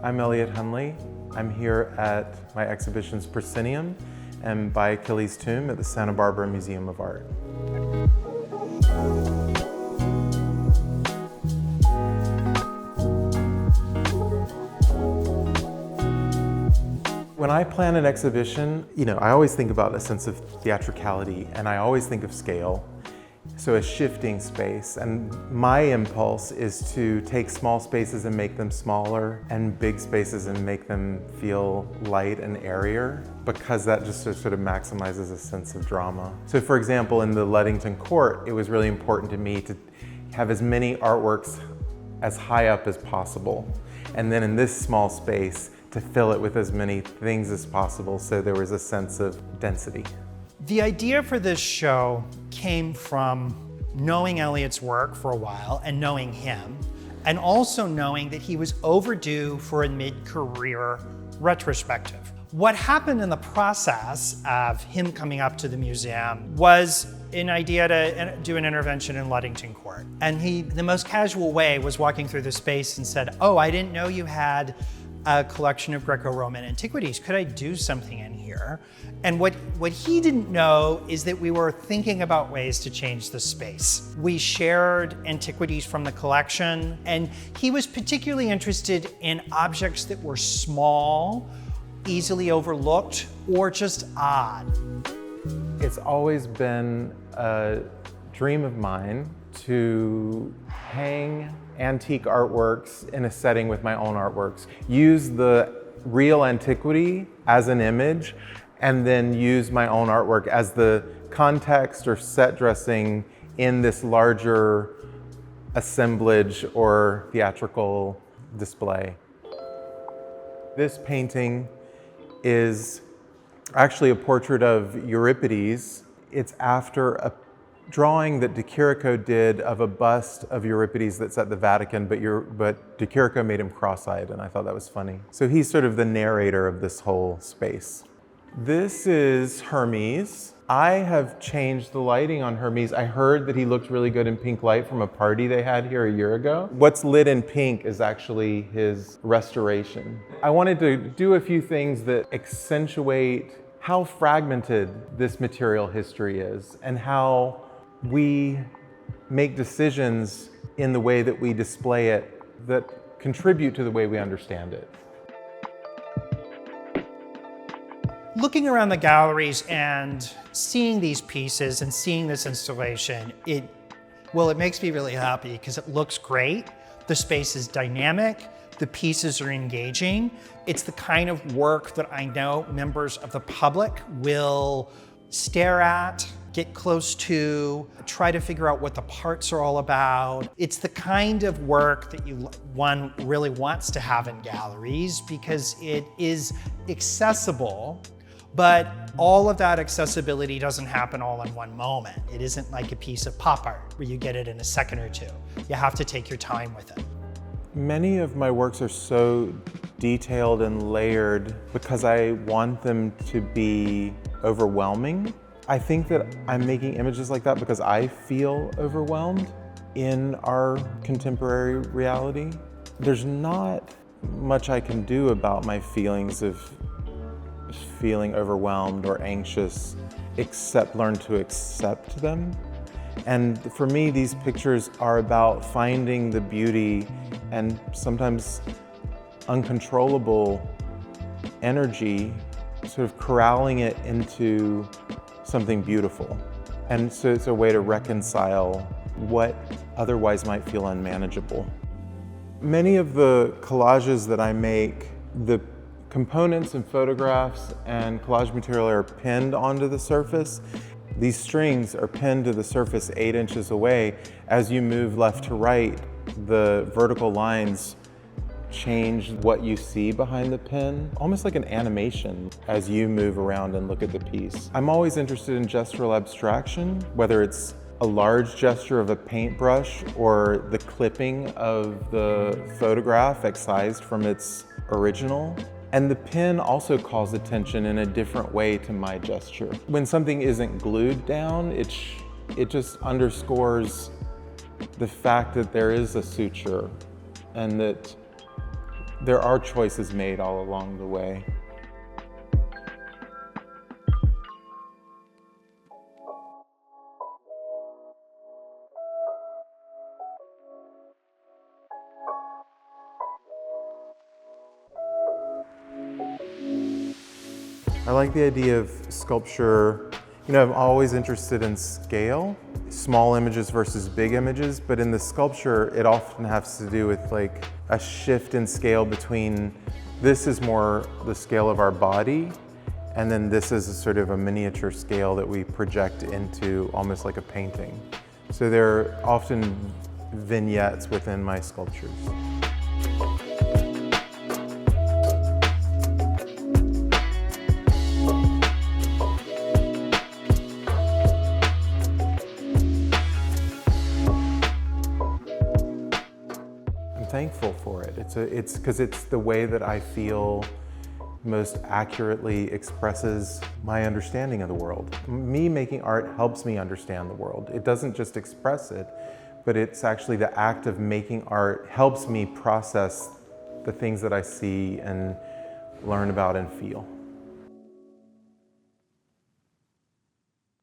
I'm Elliott Hundley. I'm here at my exhibition's Proscenium and by Achilles Tomb at the Santa Barbara Museum of Art. When I plan an exhibition, I always think about a sense of theatricality and I always think of scale. So a shifting space, and my impulse is to take small spaces and make them smaller and big spaces and make them feel light and airier, because that just sort of maximizes a sense of drama. So for example, in the Ludington Court, it was really important to me to have as many artworks as high up as possible. And then in this small space, to fill it with as many things as possible so there was a sense of density. The idea for this show came from knowing Elliott's work for a while and knowing him, and also knowing that he was overdue for a mid-career retrospective. What happened in the process of him coming up to the museum was an idea to do an intervention in Ludington Court. And the most casual way was walking through the space and said, "Oh, I didn't know you had a collection of Greco-Roman antiquities. Could I do something in here?" And what he didn't know is that we were thinking about ways to change the space. We shared antiquities from the collection, and he was particularly interested in objects that were small, easily overlooked, or just odd. It's always been a dream of mine to hang antique artworks in a setting with my own artworks. Use the real antiquity as an image, and then use my own artwork as the context or set dressing in this larger assemblage or theatrical display. This painting is actually a portrait of Euripides. It's after a drawing that De Chirico did of a bust of Euripides that's at the Vatican, but De Chirico made him cross-eyed, and I thought that was funny. So he's sort of the narrator of this whole space. This is Hermes. I have changed the lighting on Hermes. I heard that he looked really good in pink light from a party they had here a year ago. What's lit in pink is actually his restoration. I wanted to do a few things that accentuate how fragmented this material history is and how we make decisions in the way that we display it that contribute to the way we understand it. Looking around the galleries and seeing these pieces and seeing this installation, it makes me really happy because it looks great. The space is dynamic. The pieces are engaging. It's the kind of work that I know members of the public will stare at, get close to, try to figure out what the parts are all about. It's the kind of work that one really wants to have in galleries because it is accessible, but all of that accessibility doesn't happen all in one moment. It isn't like a piece of pop art where you get it in a second or two. You have to take your time with it. Many of my works are so detailed and layered because I want them to be overwhelming. I think that I'm making images like that because I feel overwhelmed in our contemporary reality. There's not much I can do about my feelings of feeling overwhelmed or anxious, except learn to accept them. And for me, these pictures are about finding the beauty and sometimes uncontrollable energy, sort of corralling it into something beautiful. And so it's a way to reconcile what otherwise might feel unmanageable. Many of the collages that I make, the components and photographs and collage material are pinned onto the surface. These strings are pinned to the surface 8 inches away. As you move left to right, the vertical lines change what you see behind the pin, almost like an animation as you move around and look at the piece. I'm always interested in gestural abstraction, whether it's a large gesture of a paintbrush or the clipping of the photograph excised from its original. And the pen also calls attention in a different way to my gesture. When something isn't glued down, it just underscores the fact that there is a suture and that There are choices made all along the way. I like the idea of sculpture. You know, I'm always interested in scale, small images versus big images, but in the sculpture, it often has to do with like a shift in scale between this is more the scale of our body, and then this is a sort of a miniature scale that we project into almost like a painting. So there are often vignettes within my sculptures. Thankful for it. It's because it's the way that I feel most accurately expresses my understanding of the world. Me making art helps me understand the world. It doesn't just express it, but it's actually the act of making art helps me process the things that I see and learn about and feel.